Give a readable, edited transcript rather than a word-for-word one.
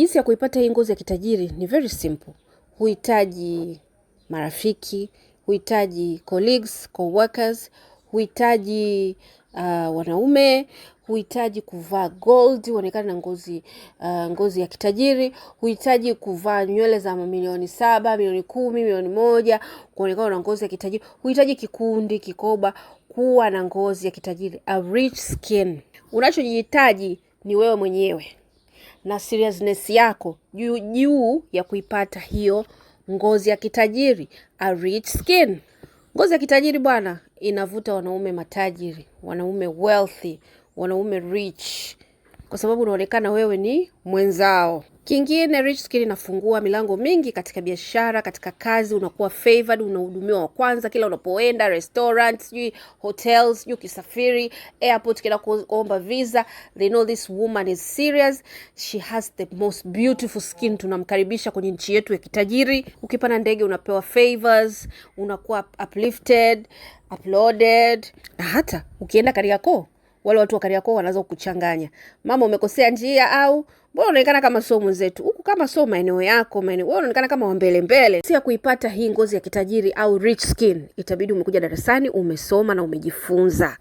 Jinsi ya kuipata hii ngozi ya kitajiri ni very simple. Huhitaji marafiki, huhitaji colleagues, co-workers, huhitaji wanaume, huhitaji kuvaa gold, uonekane na ngozi ya kitajiri, huhitaji kuvaa nywele za milioni 7, milioni 10, milioni 1, kuonekana na ngozi ya kitajiri, huhitaji kikundi, kikoba, kuwa na ngozi ya kitajiri, a rich skin. Unachojihitaji ni wewe mwenyewe na seriousness yako juu ya kuipata hiyo ngozi ya kitajiri, a rich skin. Ngozi ya kitajiri bwana inavuta wanaume matajiri, wanaume wealthy, wanaume rich, kwa sababu unaonekana wewe ni mwenzao. Kingine, rich skin inafungua milango mingi katika biashara, katika kazi, unakuwa favored, unahudumiwa wa kwanza kila unapoenda, restaurants, hotels, ukisafiri, airport kila kuomba visa. They know this woman is serious. She has the most beautiful skin. Tunamkaribisha kwenye nchi yetu ya kitajiri. Ukipanda ndege unapewa favors, unakuwa uplifted, uploaded. Na hata ukienda Kariakoo, wale watu wa Kariakoo wanaanza kukuchanganya. Mama, umekosea njia, au mbona unaonekana kama sio mwenzetu? Huku kama sio maeneo yako, wewe unaonekana kama wa mbele. Si ya kuipata hii ngozi ya kitajiri au rich skin, itabidi umekuja darasani, umesoma na umejifunza.